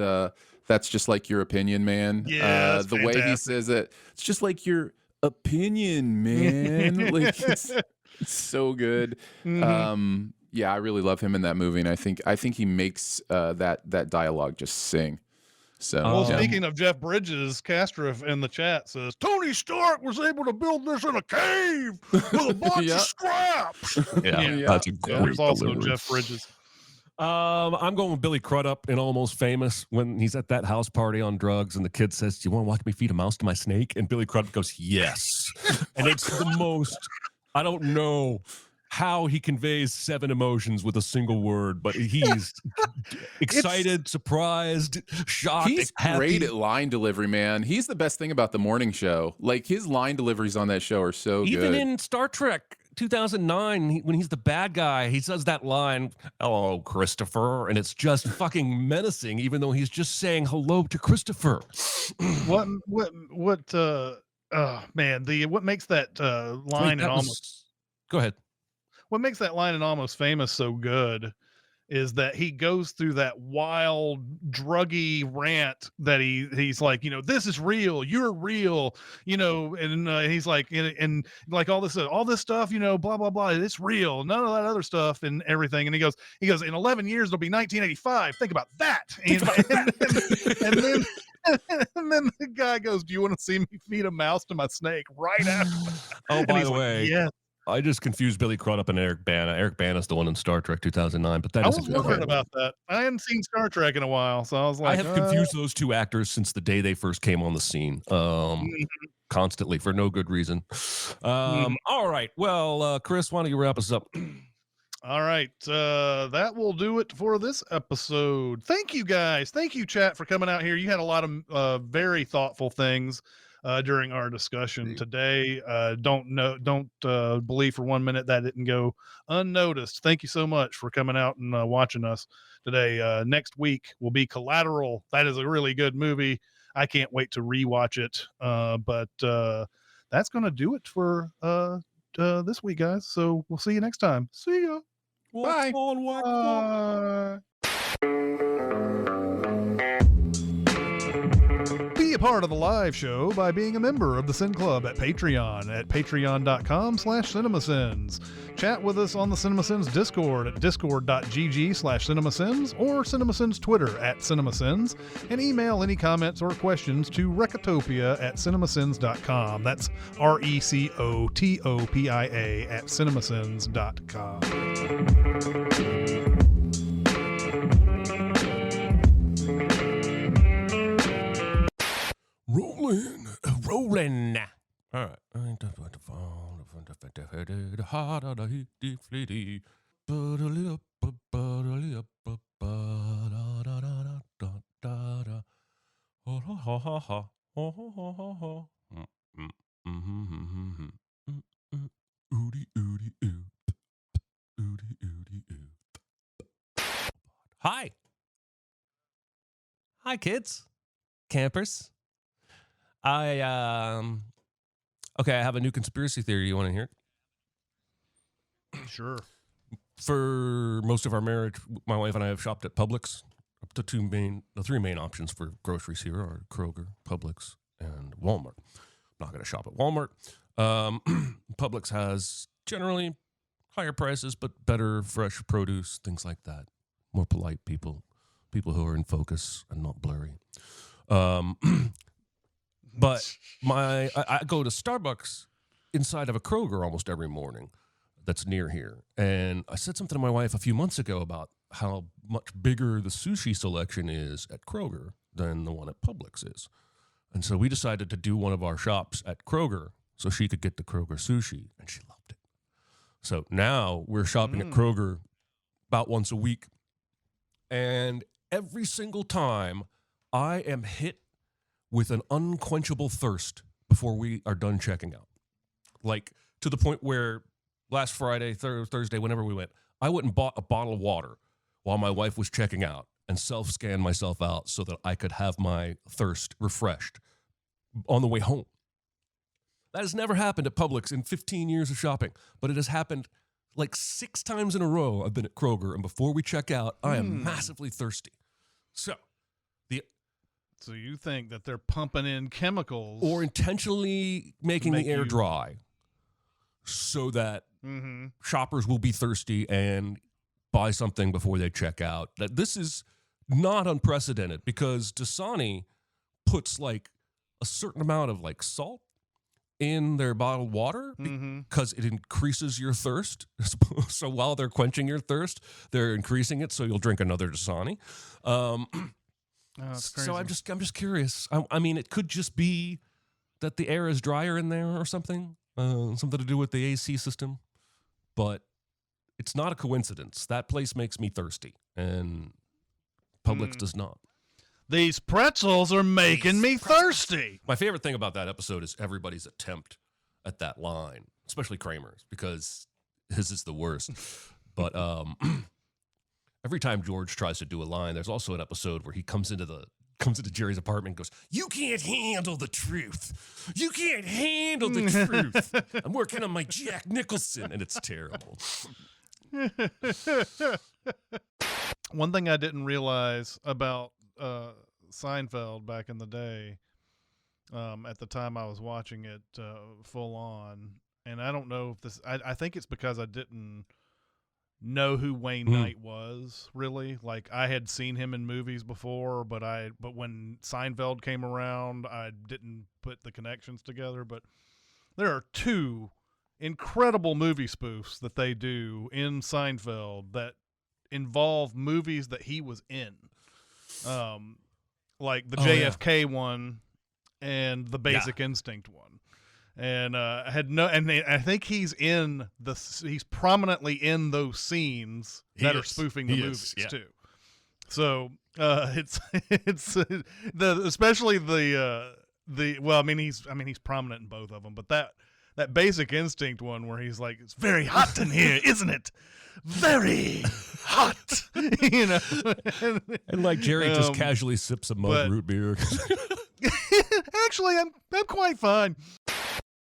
"That's Just Like Your Opinion, Man." Yeah, the way he says it, it's just like your opinion, man. Like it's so good. Mm-hmm. Yeah, I really love him in that movie, and I think he makes that dialogue just sing. So, well, speaking of Jeff Bridges, Castrif in the chat says Tony Stark was able to build this in a cave with a bunch of scraps. That's a great There's also delivery. Jeff Bridges. I'm going with Billy Crudup in Almost Famous when he's at that house party on drugs and the kid says, "Do you want to watch me feed a mouse to my snake?" And Billy Crudup goes, "Yes." And it's the most, I don't know how he conveys 7 emotions with a single word, but he's excited, surprised, shocked. He's happy. great at line delivery, man. He's the best thing about the morning show. Like his line deliveries on that show are so good. Even in Star Trek 2009, when he's the bad guy, he says that line, "Hello, Christopher," and it's just fucking menacing, even though he's just saying hello to Christopher. What man, what makes that line and almost go ahead. What makes that line in Almost Famous so good is that he goes through that wild druggy rant that he's like, you know, this is real, you're real, you know, and he's like, and like all this stuff, you know, blah blah blah, it's real, none of that other stuff and everything. And he goes, in 11 years it'll be 1985. Think about that. And then the guy goes, "Do you want to see me feed a mouse to my snake?" Right after. Oh, by the way, like, yeah. I just confused Billy Crudup and Eric Bana. Eric Bana's the one in Star Trek 2009, but that I is was wondering about that. I hadn't seen Star Trek in a while, so I was like, I have confused those two actors since the day they first came on the scene, constantly for no good reason. All right, well, Chris, why don't you wrap us up? All right, that will do it for this episode. Thank you, guys. Thank you, chat, for coming out here. You had a lot of very thoughtful things during our discussion today. Don't believe for 1 minute that didn't go unnoticed. Thank you so much for coming out and watching us today. Next week will be Collateral. That is a really good movie. I can't wait to rewatch it. But that's going to do it for this week, guys. So we'll see you next time. See ya. Bye. Be a part of the live show by being a member of the Sin Club at Patreon at patreon.com/cinemasins. Chat with us on the Cinemasins Discord at discord.gg/cinemasins or Cinemasins Twitter at Cinemasins, and email any comments or questions to Recotopia at cinemasins.com. That's RECOTOPIA at cinemasins.com. Rolling. All right. Hi. Hi, kids. Campers. I have a new conspiracy theory. You want to hear it? Sure. For most of our marriage, my wife and I have shopped at Publix. The three main options for groceries here are Kroger, Publix, and Walmart. I'm not going to shop at Walmart. Publix has generally higher prices, but better fresh produce, things like that. More polite people who are in focus and not blurry. But I go to Starbucks inside of a Kroger almost every morning that's near here. And I said something to my wife a few months ago about how much bigger the sushi selection is at Kroger than the one at Publix is. And so we decided to do one of our shops at Kroger so she could get the Kroger sushi, and she loved it. So now we're shopping at Kroger about once a week. And every single time I am hit with an unquenchable thirst before we are done checking out. Like, to the point where last Friday, Thursday, whenever we went, I went and bought a bottle of water while my wife was checking out and self-scanned myself out so that I could have my thirst refreshed on the way home. That has never happened at Publix in 15 years of shopping, but it has happened like 6 times in a row. I've been at Kroger, and before we check out, I am massively thirsty. So you think that they're pumping in chemicals or intentionally making the air dry so that shoppers will be thirsty and buy something before they check out. That this is not unprecedented because Dasani puts like a certain amount of like salt in their bottled water because it increases your thirst. So while they're quenching your thirst, they're increasing it so you'll drink another Dasani. So I'm just curious. I mean, it could just be that the air is drier in there or something, something to do with the AC system, but it's not a coincidence. That place makes me thirsty, and Publix does not. These pretzels are making me thirsty. My favorite thing about that episode is everybody's attempt at that line, especially Kramer's, because his is the worst. But every time George tries to do a line, there's also an episode where he comes into Jerry's apartment and goes, "You can't handle the truth. You can't handle the truth. I'm working on my Jack Nicholson," and it's terrible. One thing I didn't realize about Seinfeld back in the day, at the time I was watching it full on, and I don't know if this, I think it's because I didn't know who Wayne Knight was, really. Like, I had seen him in movies before, but when Seinfeld came around, I didn't put the connections together. But there are 2 incredible movie spoofs that they do in Seinfeld that involve movies that he was in. Like the JFK one and the Basic Instinct one. And I think he's prominently in those scenes that are spoofing the movies too. So it's especially he's prominent in both of them, but that Basic Instinct one where he's like, "It's very hot in here, isn't it? Very hot," you know. And like Jerry just casually sips a mug root beer. Actually, I'm quite fine.